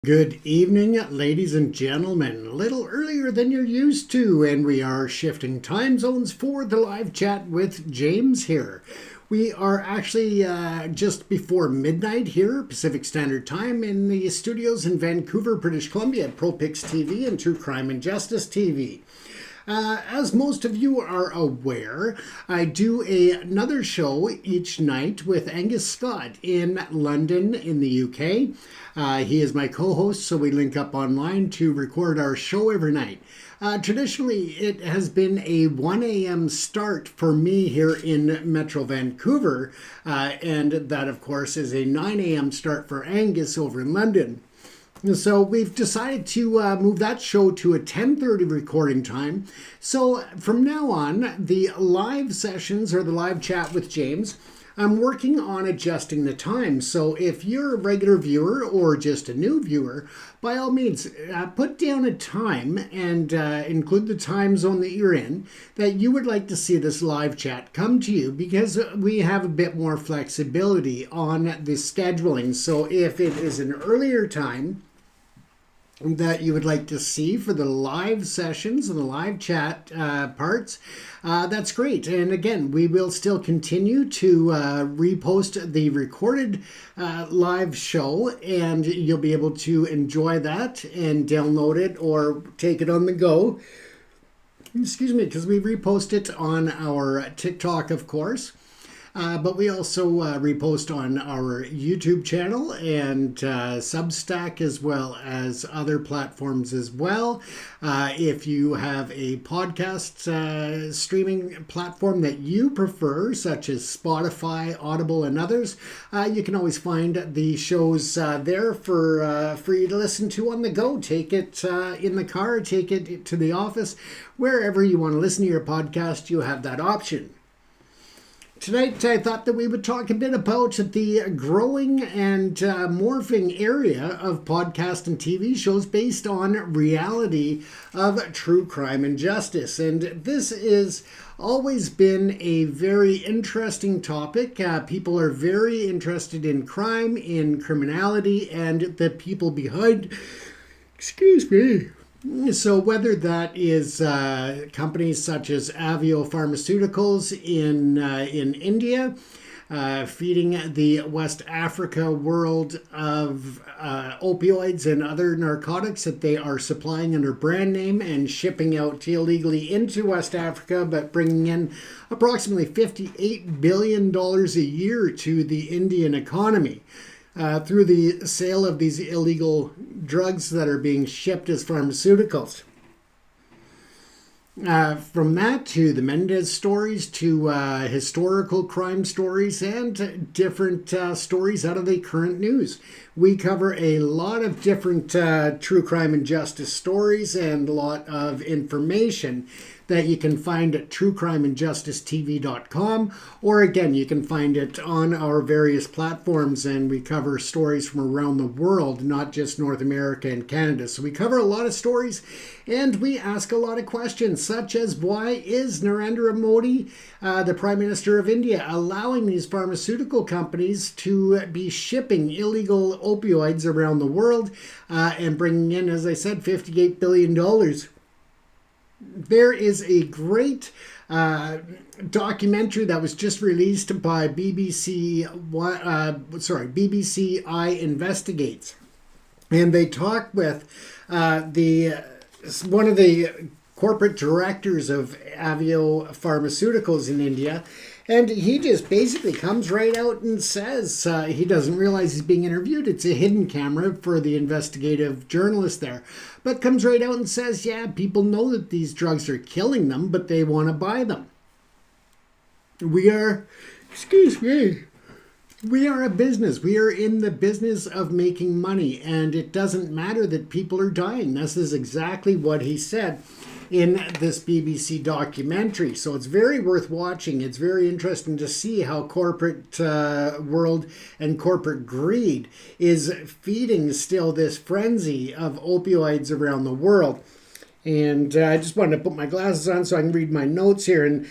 Good evening, ladies and gentlemen. A little earlier than you're used to, and we are shifting time zones for the live chat with James here. We are actually just before midnight here, Pacific Standard Time, in the studios in Vancouver, British Columbia, at ProPix TV and True Crime and Justice TV. As most of you are aware, I do another show each night with Angus Scott in London in the UK. He is my co-host, so we link up online to record our show every night. Traditionally, it has been a 1 a.m. start for me here in Metro Vancouver, and that, of course, is a 9 a.m. start for Angus over in London. So we've decided to move that show to a 10:30 recording time. So from now on, the live sessions or the live chat with James, I'm working on adjusting the time. So if you're a regular viewer or just a new viewer, by all means, put down a time and include the time zone that you're in that you would like to see this live chat come to you, because we have a bit more flexibility on the scheduling. So if it is an earlier time that you would like to see for the live sessions and the live chat parts, that's great. And again, we will still continue to repost the recorded live show, and you'll be able to enjoy that and download it or take it on the go. Excuse me, because we repost it on our TikTok, of course. But we also repost on our YouTube channel and Substack, as well as other platforms as well. If you have a podcast streaming platform that you prefer, such as Spotify, Audible, and others, you can always find the shows there for you to listen to on the go. Take it in the car, take it to the office, wherever you want to listen to your podcast, you have that option. Tonight, I thought that we would talk a bit about the growing and morphing area of podcast and TV shows based on reality of true crime and justice. And this has always been a very interesting topic. People are very interested in crime, in criminality, and the people behind, excuse me. So whether that is companies such as Avio Pharmaceuticals in India, feeding the West Africa world of opioids and other narcotics that they are supplying under brand name and shipping out illegally into West Africa, but bringing in approximately $58 billion a year to the Indian economy. Through the sale of these illegal drugs that are being shipped as pharmaceuticals. From that to the Mendez stories to historical crime stories and different stories out of the current news. We cover a lot of different true crime and justice stories and a lot of information that you can find at truecrimeandjusticetv.com, or again, you can find it on our various platforms, and we cover stories from around the world, not just North America and Canada. So we cover a lot of stories, and we ask a lot of questions, such as why is Narendra Modi, the Prime Minister of India, allowing these pharmaceutical companies to be shipping illegal opioids around the world and bringing in, as I said, $58 billion. There is a great documentary that was just released by BBC I Investigates, and they talk with one of the corporate directors of Avio Pharmaceuticals in India. And he just basically comes right out and says he doesn't realize he's being interviewed. It's a hidden camera for the investigative journalist there. But comes right out and says, yeah, people know that these drugs are killing them, but they want to buy them. We are a business. We are in the business of making money. And it doesn't matter that people are dying. This is exactly what he said in this BBC documentary. So it's very worth watching. It's very interesting to see how corporate world and corporate greed is feeding still this frenzy of opioids around the world. And I just wanted to put my glasses on so I can read my notes here. And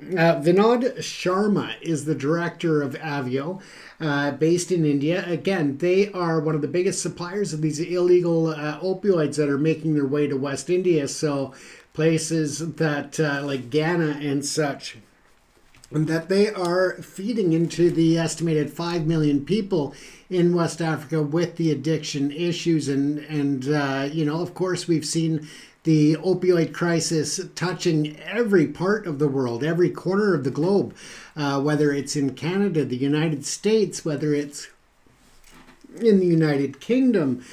Vinod Sharma is the director of Avio, based in India. Again, they are one of the biggest suppliers of these illegal opioids that are making their way to West India. So places that like Ghana and such, and that they are feeding into the estimated 5 million people in West Africa with the addiction issues. And of course, we've seen the opioid crisis touching every part of the world, every corner of the globe, whether it's in Canada, the United States, whether it's in the United Kingdom,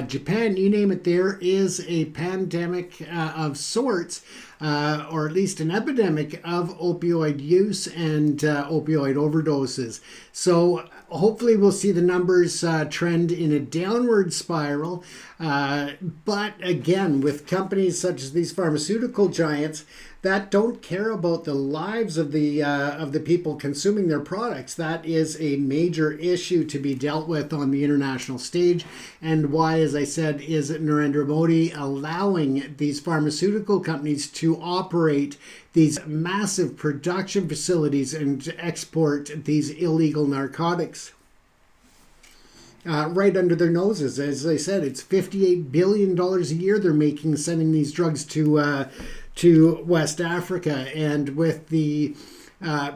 Japan, you name it, there is a pandemic of sorts, or at least an epidemic of opioid use and opioid overdoses. So hopefully we'll see the numbers trend in a downward spiral. But again, with companies such as these pharmaceutical giants that don't care about the lives of the people consuming their products, that is a major issue to be dealt with on the international stage. And why, as I said, is Narendra Modi allowing these pharmaceutical companies to operate these massive production facilities and export these illegal narcotics right under their noses? As I said, it's $58 billion a year they're making sending these drugs to West Africa. And with the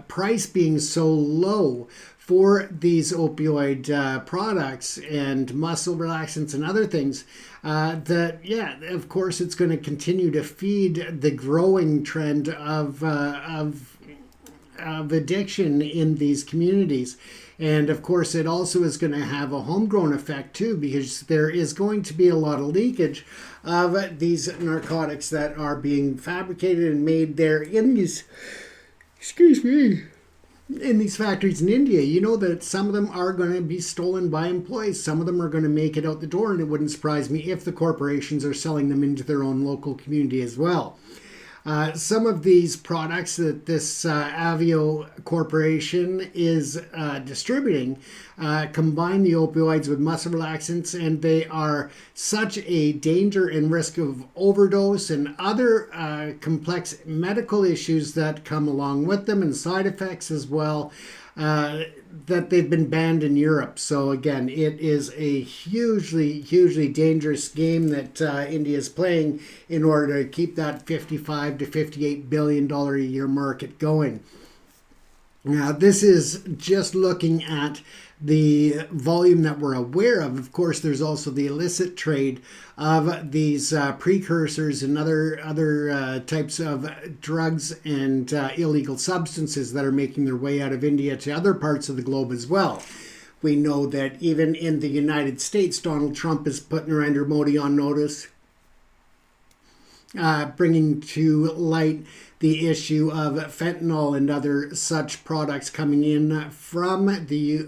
price being so low for these opioid products and muscle relaxants and other things, of course, it's going to continue to feed the growing trend of addiction in these communities. And of course, it also is going to have a homegrown effect too, because there is going to be a lot of leakage of these narcotics that are being fabricated and made there in these, in these factories in India. You know that some of them are going to be stolen by employees. Some of them are going to make it out the door, and it wouldn't surprise me if the corporations are selling them into their own local community as well. Some of these products that this Avio Corporation is distributing combine the opioids with muscle relaxants, and they are such a danger and risk of overdose and other complex medical issues that come along with them, and side effects as well, that they've been banned in Europe. So again, it is a hugely dangerous game that India is playing in order to keep that $55 to $58 billion a year market going. Now, this is just looking at the volume that we're aware of. Of course, there's also the illicit trade of these precursors and other types of drugs and illegal substances that are making their way out of India to other parts of the globe as well. We know that even in the United States, Donald Trump has put Narendra Modi on notice, bringing to light the issue of fentanyl and other such products coming in from India,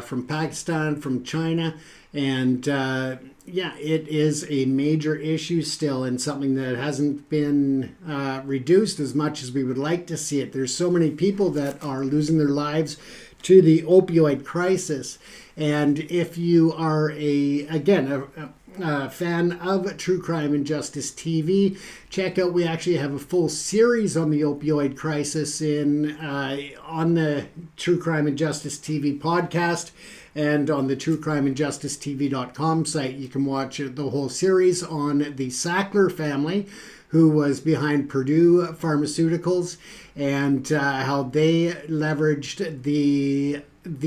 from Pakistan, from China, and it is a major issue still, and something that hasn't been reduced as much as we would like to see it. There's so many people that are losing their lives to the opioid crisis, and if you are a fan of True Crime and Justice TV, check out, we actually have a full series on the opioid crisis on the True Crime and Justice TV podcast, and on the truecrimeandjusticetv.com site. You can watch the whole series on the Sackler family, who was behind Purdue Pharmaceuticals, and how they leveraged the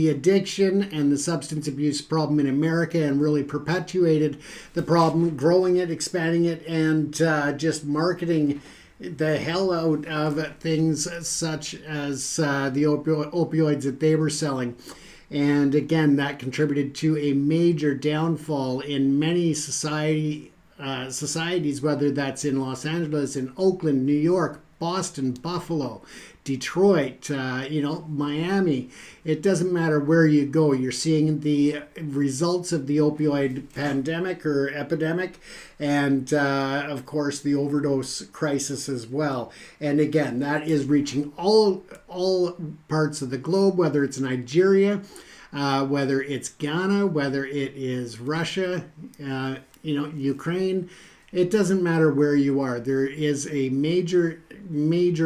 addiction and the substance abuse problem in America and really perpetuated the problem, growing it, expanding it, and just marketing the hell out of things such as the opioids that they were selling. And again, that contributed to a major downfall in many societies, whether that's in Los Angeles, in Oakland, New York, Boston, Buffalo, Detroit, Miami. It doesn't matter where you go. You're seeing the results of the opioid pandemic or epidemic, and of course the overdose crisis as well. And again, that is reaching all parts of the globe, whether it's Nigeria, whether it's Ghana, whether it is Russia, Ukraine, It doesn't matter where you are. There is a major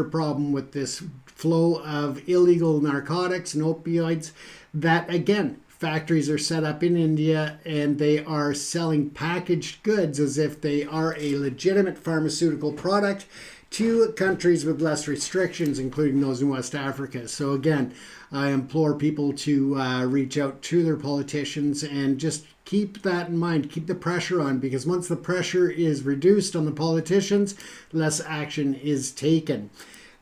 problem with this flow of illegal narcotics and opioids that, again, factories are set up in India and they are selling packaged goods as if they are a legitimate pharmaceutical product to countries with less restrictions, including those in West Africa. So again, I implore people to reach out to their politicians and just keep that in mind, keep the pressure on, because once the pressure is reduced on the politicians, less action is taken.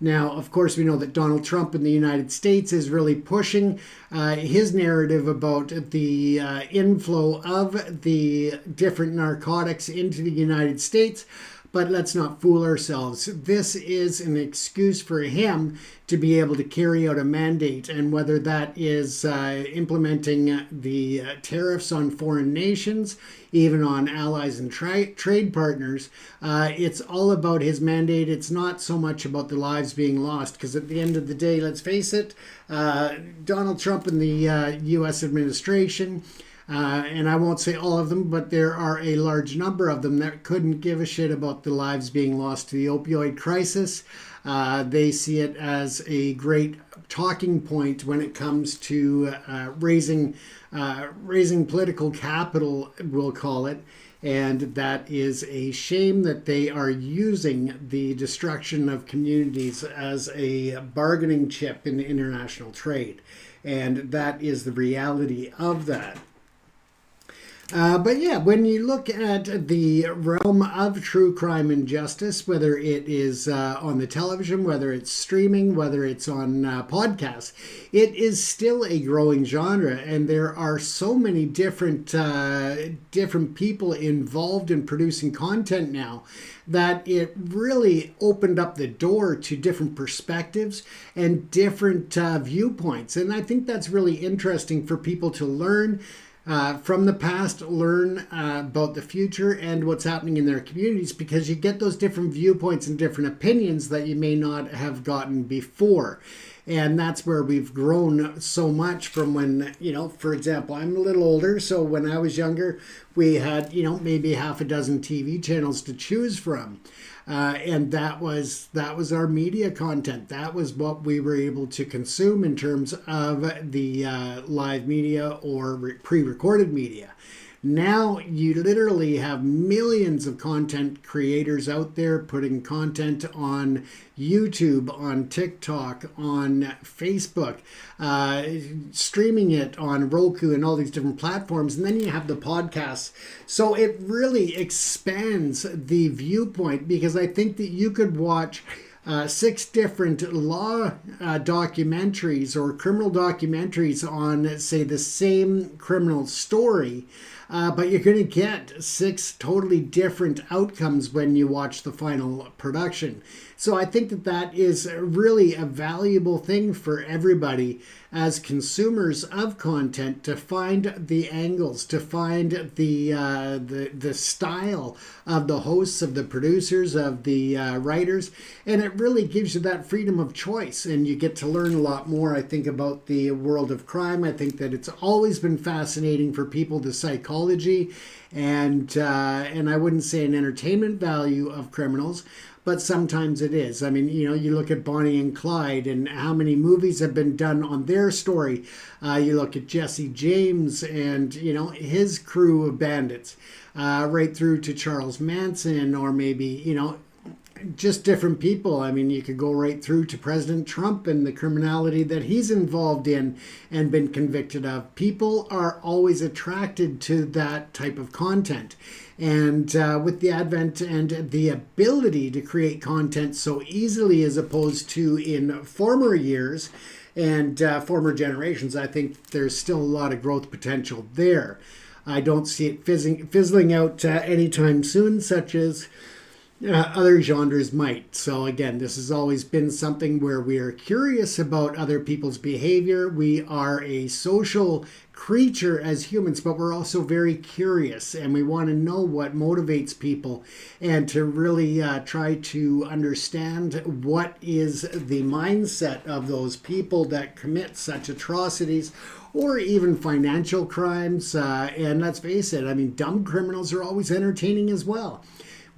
Now, of course, we know that Donald Trump in the United States is really pushing his narrative about the inflow of the different narcotics into the United States. But let's not fool ourselves. This is an excuse for him to be able to carry out a mandate. And whether that is implementing the tariffs on foreign nations, even on allies and trade partners, it's all about his mandate. It's not so much about the lives being lost. Because at the end of the day, let's face it, Donald Trump and the U.S. administration, and I won't say all of them, but there are a large number of them that couldn't give a shit about the lives being lost to the opioid crisis. They see it as a great talking point when it comes to raising political capital, we'll call it. And that is a shame that they are using the destruction of communities as a bargaining chip in international trade. And that is the reality of that. But yeah, when you look at the realm of true crime and justice, whether it is on the television, whether it's streaming, whether it's on podcasts, it is still a growing genre, and there are so many different people involved in producing content now that it really opened up the door to different perspectives and different viewpoints. And I think that's really interesting for people to learn from the past, learn about the future and what's happening in their communities, because you get those different viewpoints and different opinions that you may not have gotten before. And that's where we've grown so much from when, for example, I'm a little older. So when I was younger, we had, maybe half a dozen TV channels to choose from. And that was our media content. That was what we were able to consume in terms of the live media or pre-recorded media. Now you literally have millions of content creators out there putting content on YouTube, on TikTok, on Facebook, streaming it on Roku and all these different platforms. And then you have the podcasts. So it really expands the viewpoint, because I think that you could watch 6 different law documentaries or criminal documentaries on, say, the same criminal story. But you're going to get 6 totally different outcomes when you watch the final production. So I think that is really a valuable thing for everybody as consumers of content, to find the angles, to find the style of the hosts, of the producers, of the writers. And it really gives you that freedom of choice. And you get to learn a lot more, I think, about the world of crime. I think that it's always been fascinating for people, the psychology and I wouldn't say an entertainment value of criminals, but sometimes it is. I mean, you look at Bonnie and Clyde and how many movies have been done on their story. You look at Jesse James and, his crew of bandits, right through to Charles Manson, or maybe, just different people. I mean, you could go right through to President Trump and the criminality that he's involved in and been convicted of. People are always attracted to that type of content. And with the advent and the ability to create content so easily as opposed to in former years and former generations, I think there's still a lot of growth potential there. I don't see it fizzling out anytime soon, such as other genres might. So again, this has always been something where we are curious about other people's behavior. We are a social creature as humans, but we're also very curious, and we want to know what motivates people and to really try to understand what is the mindset of those people that commit such atrocities, or even financial crimes. And let's face it, I mean, dumb criminals are always entertaining as well.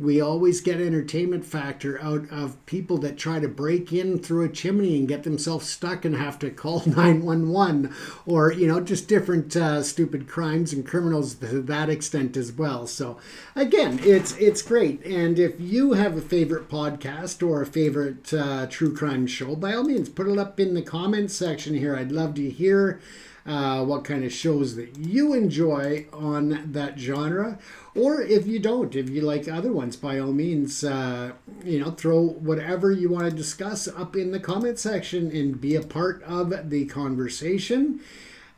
we always get entertainment factor out of people that try to break in through a chimney and get themselves stuck and have to call 911, or just different stupid crimes and criminals to that extent as well. So again, it's great. And if you have a favorite podcast or a favorite true crime show, by all means put it up in the comments section here. I'd love to hear what kind of shows that you enjoy on that genre, or if you don't, if you like other ones, by all means, throw whatever you want to discuss up in the comment section and be a part of the conversation.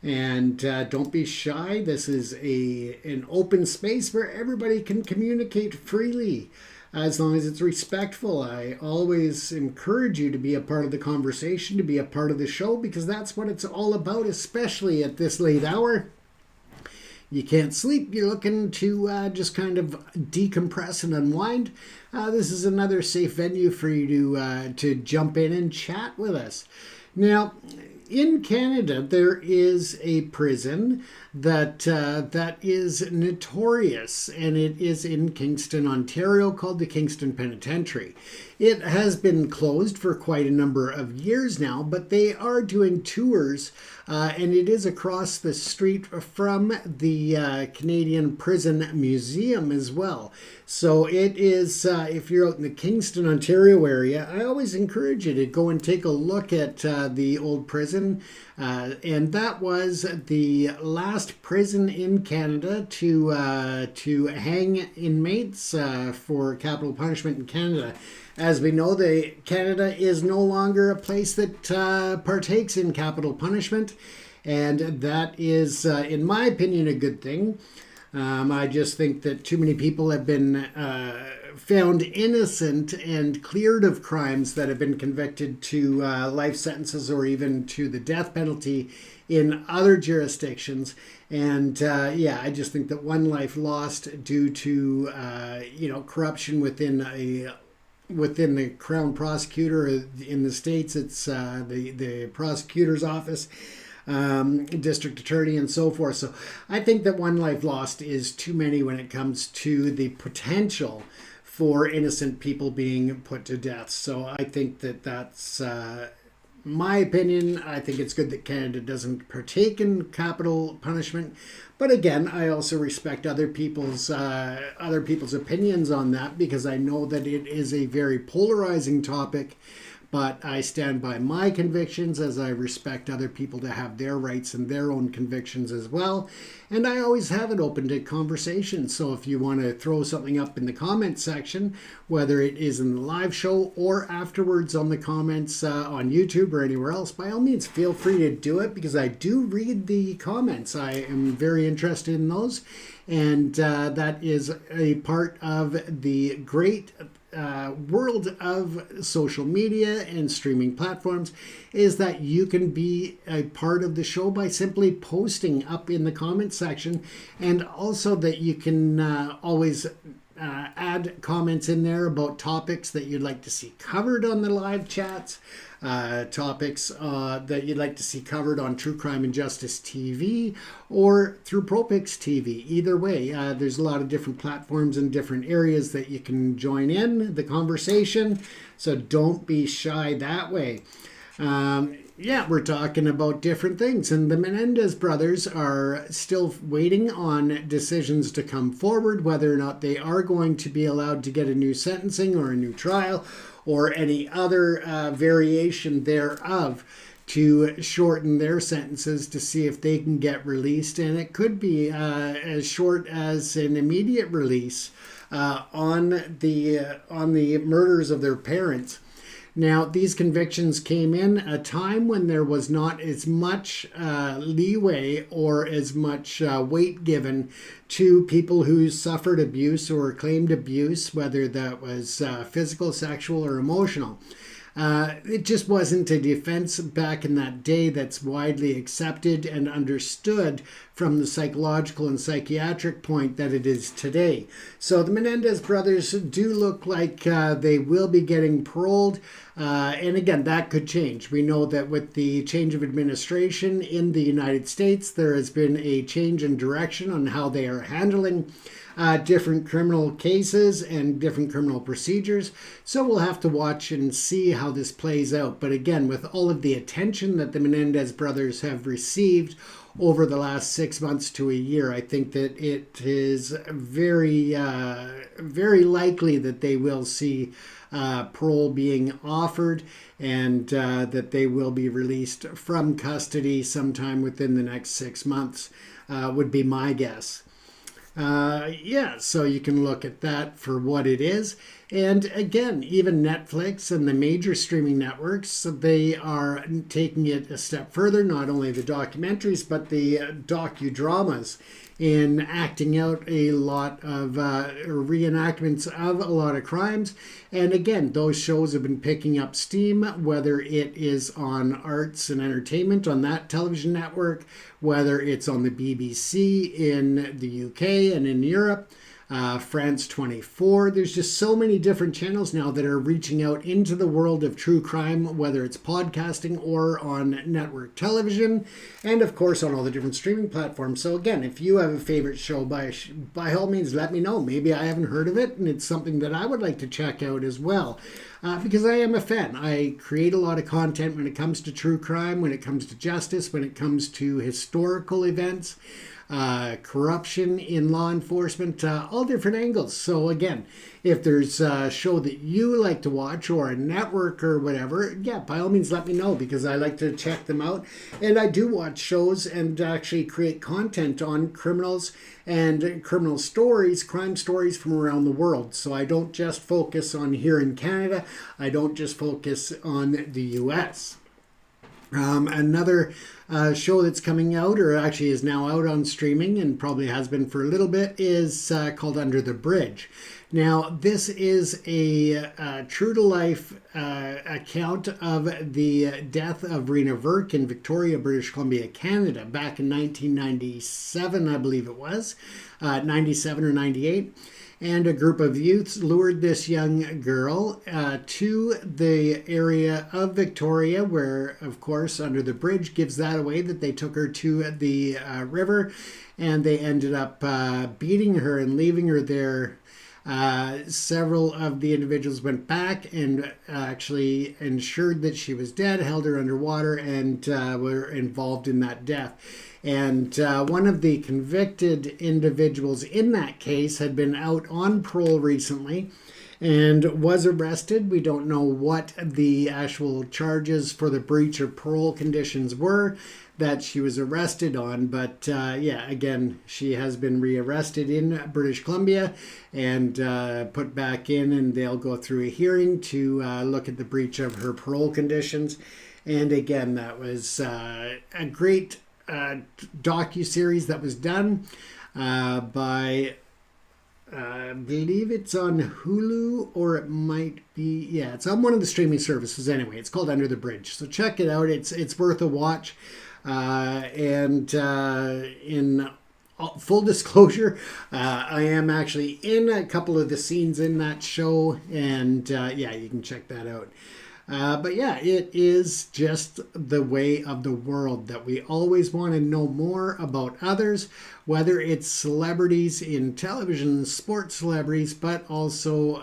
And don't be shy. This is an open space where everybody can communicate freely, as long as it's respectful. I always encourage you to be a part of the conversation, to be a part of the show, because that's what it's all about, especially at this late hour. You can't sleep, you're looking to just kind of decompress and unwind. This is another safe venue for you to jump in and chat with us. Now, in Canada, there is a prison that is notorious, and it is in Kingston, Ontario, called the Kingston Penitentiary. It has been closed for quite a number of years now, but they are doing tours, and it is across the street from the Canadian Prison Museum as well. So it is, if you're out in the Kingston, Ontario area, I always encourage you to go and take a look at the old prison. And that was the last prison in Canada to hang inmates for capital punishment in Canada. As we know, Canada is no longer a place that partakes in capital punishment, and that is, in my opinion, a good thing. I just think that too many people have been found innocent and cleared of crimes that have been convicted to life sentences or even to the death penalty in other jurisdictions. And I just think that one life lost due to corruption within the Crown Prosecutor in the States. It's the prosecutor's office, district attorney, and so forth. So I think that one life lost is too many when it comes to the potential for innocent people being put to death. So I think that that's my opinion. I think it's good that Canada doesn't partake in capital punishment. But again, I also respect other people's opinions on that, because I know that it is a very polarizing topic. But I stand by my convictions, as I respect other people to have their rights and their own convictions as well. And I always have it open to conversation. So if you want to throw something up in the comment section, whether it is in the live show or afterwards on the comments on YouTube or anywhere else, by all means, feel free to do it, because I do read the comments. I am very interested in those. And that is a part of the great world of social media and streaming platforms, is that you can be a part of the show by simply posting up in the comment section, and also that you can always add comments in there about topics that you'd like to see covered on the live chats, topics that you'd like to see covered on True Crime and Justice TV or through ProPix TV. Either way, there's a lot of different platforms and different areas that you can join in the conversation, so don't be shy that way. We're talking about different things, and the Menendez brothers are still waiting on decisions to come forward, whether or not they are going to be allowed to get a new sentencing or a new trial or any other variation thereof to shorten their sentences to see if they can get released. And it could be as short as an immediate release on the murders of their parents. Now, these convictions came in a time when there was not as much leeway or as much weight given to people who suffered abuse or claimed abuse, whether that was physical, sexual, or emotional. It just wasn't a defense back in that day that's widely accepted and understood from the psychological and psychiatric point that it is today. So the Menendez brothers do look like they will be getting paroled. And again, that could change. We know that with the change of administration in the United States, there has been a change in direction on how they are handling different criminal cases and different criminal procedures. So we'll have to watch and see how this plays out. But again, with all of the attention that the Menendez brothers have received over the last 6 months to a year, I think that it is very likely that they will see parole being offered, and that they will be released from custody sometime within the next 6 months, would be my guess. So you can look at that for what it is. And again, even Netflix and the major streaming networks, they are taking it a step further, not only the documentaries, but the docudramas, in acting out a lot of reenactments of a lot of crimes. And again, those shows have been picking up steam, whether it is on Arts and Entertainment on that television network, whether it's on the BBC in the UK and in Europe, France 24. There's just so many different channels now that are reaching out into the world of true crime, whether it's podcasting or on network television, and of course on all the different streaming platforms. So again, if you have a favorite show, by all means, let me know. Maybe I haven't heard of it and it's something that I would like to check out as well, because I am a fan. I create a lot of content when it comes to true crime, when it comes to justice, when it comes to historical events, corruption in law enforcement, all different angles. So again, if there's a show that you like to watch, or a network or whatever, yeah, by all means let me know, because I like to check them out. And I do watch shows and actually create content on criminals and criminal stories, crime stories from around the world. So I don't just focus on here in Canada. I don't just focus on the US. Another show that's coming out, or actually is now out on streaming and probably has been for a little bit, is called Under the Bridge. Now, this is a true-to-life account of the death of Rena Verk in Victoria, British Columbia, Canada, back in 1997, I believe it was, 97 or 98. And a group of youths lured this young girl to the area of Victoria, where, of course, Under the Bridge gives that away, that they took her to the river, and they ended up beating her and leaving her there. Several of the individuals went back and actually ensured that she was dead, held her underwater, and were involved in that death. And one of the convicted individuals in that case had been out on parole recently and was arrested. We don't know what the actual charges for the breach of parole conditions were that she was arrested on. But again, she has been rearrested in British Columbia and put back in, and they'll go through a hearing to look at the breach of her parole conditions. And again, that was a great docu-series that was done by I believe it's on Hulu, or it might be, it's on one of the streaming services anyway. It's called Under the Bridge, so check it out. It's worth a watch. In full disclosure, I am actually in a couple of the scenes in that show, and you can check that out. It is just the way of the world that we always want to know more about others, whether it's celebrities in television, sports celebrities, but also,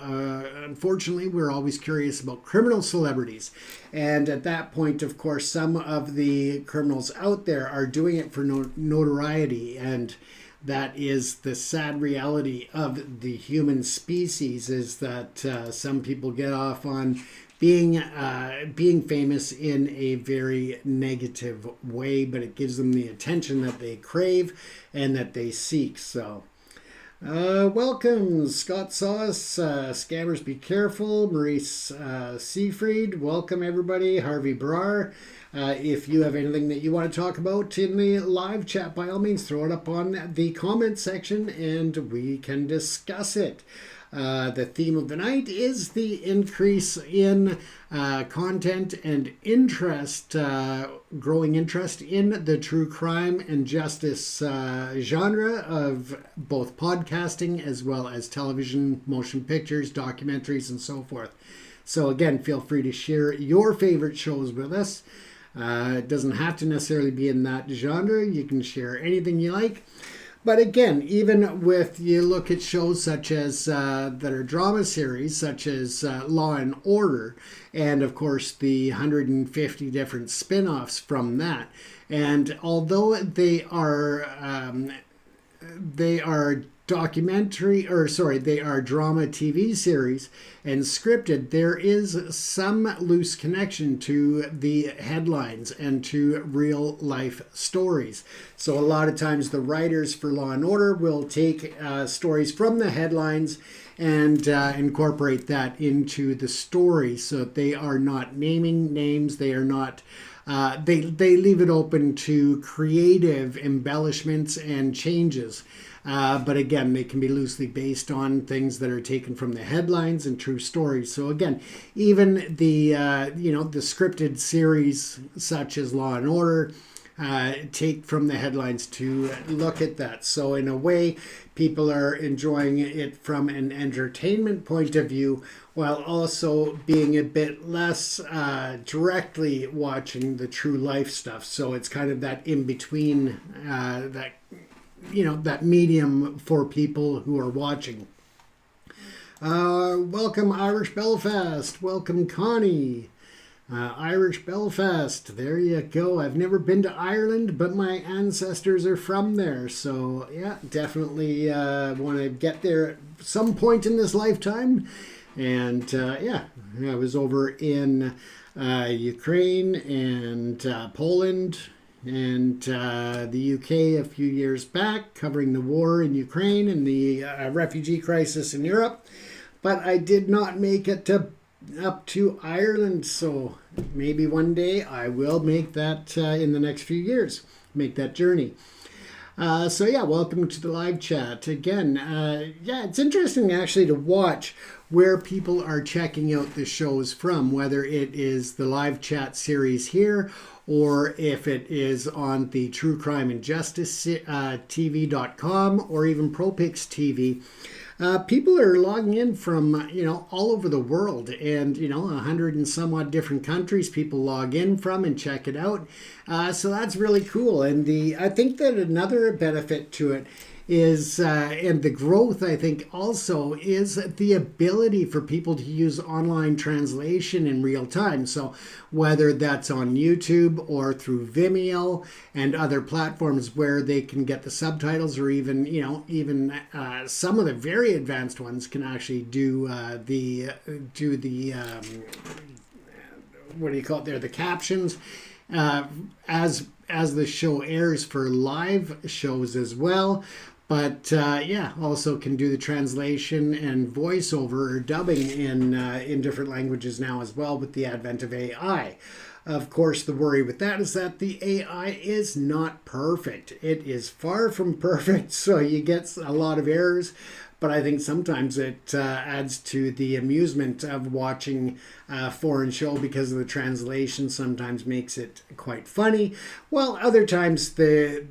unfortunately, we're always curious about criminal celebrities. And at that point, of course, some of the criminals out there are doing it for notoriety, and that is the sad reality of the human species, is that some people get off on being famous in a very negative way, but it gives them the attention that they crave and that they seek. So, welcome, Scott Sauce, Scammers Be Careful, Maurice Seafried, welcome everybody, Harvey Brar. If you have anything that you want to talk about in the live chat, by all means, throw it up on the comment section and we can discuss it. The theme of the night is the increase in content and interest, growing interest in the true crime and justice genre of both podcasting as well as television, motion pictures, documentaries, and so forth. So again, feel free to share your favorite shows with us. It doesn't have to necessarily be in that genre. You can share anything you like. But again, even with you look at shows such as that are drama series, such as Law and Order, and of course the 150 different spin-offs from that. And although they are they are drama TV series and scripted, there is some loose connection to the headlines and to real life stories. So a lot of times the writers for Law and Order will take stories from the headlines and incorporate that into the story, so that they are not naming names, they are not they leave it open to creative embellishments and changes. But again, they can be loosely based on things that are taken from the headlines and true stories. So again, even the the scripted series such as Law and Order take from the headlines to look at that. So in a way, people are enjoying it from an entertainment point of view, while also being a bit less directly watching the true life stuff. So it's kind of that in between that medium for people who are watching. Welcome Irish Belfast. Welcome Connie. Irish Belfast. There you go. I've never been to Ireland, but my ancestors are from there. So yeah, definitely want to get there at some point in this lifetime. And I was over in Ukraine and Poland and the UK a few years back, covering the war in Ukraine and the refugee crisis in Europe. But I did not make it up to Ireland, so maybe one day I will make that in the next few years, make that journey. Welcome to the live chat again. It's interesting actually to watch where people are checking out the shows from, whether it is the live chat series here or if it is on the True Crime and Justice TV.com or even ProPix TV. People are logging in from, all over the world, and, 100 and some odd different countries people log in from and check it out. So that's really cool. And I think that another benefit to it is, and the growth, I think, also is the ability for people to use online translation in real time. So whether that's on YouTube or through Vimeo and other platforms where they can get the subtitles, or even, some of the very advanced ones can actually do the what do you call it there? The captions as the show airs for live shows as well. But also can do the translation and voiceover or dubbing in different languages now as well with the advent of AI. Of course, the worry with that is that the AI is not perfect. It is far from perfect, so you get a lot of errors. But I think sometimes it adds to the amusement of watching a foreign show, because of the translation sometimes makes it quite funny. While other times the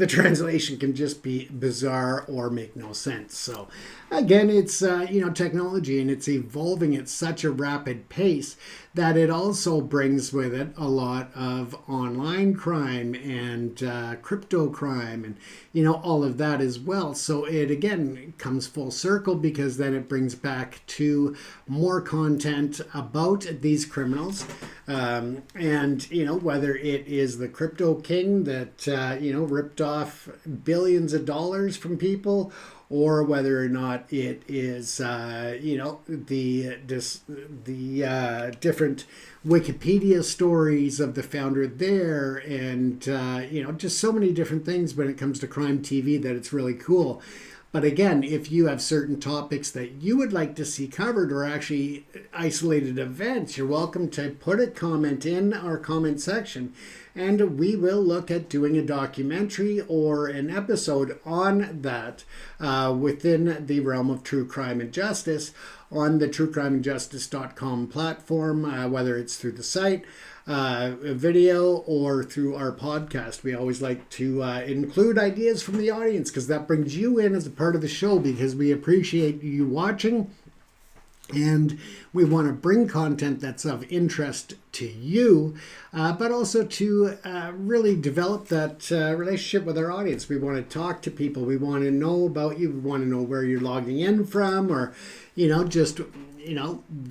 translation can just be bizarre or make no sense. So again, it's technology, and it's evolving at such a rapid pace that it also brings with it a lot of online crime and crypto crime and all of that as well. So it again comes full circle, because then it brings back to more content about these criminals, and whether it is the crypto king that ripped off billions of dollars from people, or whether or not it is, the different Wikipedia stories of the founder there, and just so many different things when it comes to crime TV that it's really cool. But again, if you have certain topics that you would like to see covered or actually isolated events, you're welcome to put a comment in our comment section. And we will look at doing a documentary or an episode on that within the realm of true crime and justice on the truecrimeandjustice.com platform, whether it's through the site, a video, or through our podcast. We always like to include ideas from the audience because that brings you in as a part of the show, because we appreciate you watching. And we want to bring content that's of interest to you, but also to really develop that relationship with our audience. We want to talk to people. We want to know about you. We want to know where you're logging in from, or, just,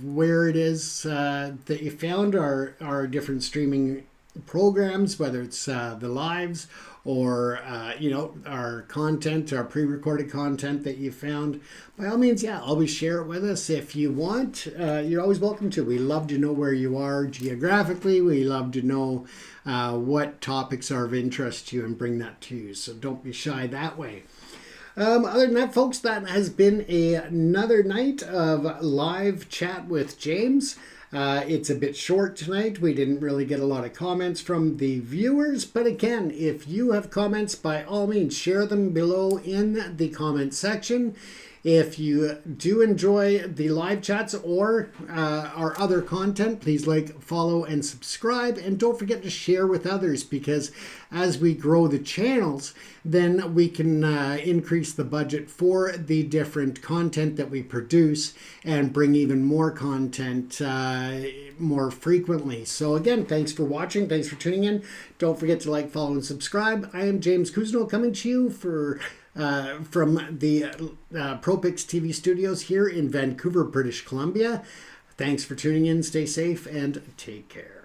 where it is that you found our different streaming programs, whether it's the lives or our content, our pre-recorded content that you found. By all means, always share it with us if you want. You're always welcome to. We love to know where you are geographically. We love to know what topics are of interest to you and bring that to you, so don't be shy that way. Other than that, folks, that has been another night of live chat with James. It's a bit short tonight. We didn't really get a lot of comments from the viewers, but again, if you have comments, by all means, share them below in the comment section. If you do enjoy the live chats or our other content, please follow, and subscribe. And don't forget to share with others, because as we grow the channels, then we can increase the budget for the different content that we produce and bring even more content more frequently. So again, thanks for watching. Thanks for tuning in. Don't forget to follow, and subscribe. I am James Cousineau, coming to you from the ProPix TV studios here in Vancouver, British Columbia. Thanks for tuning in. Stay safe and take care.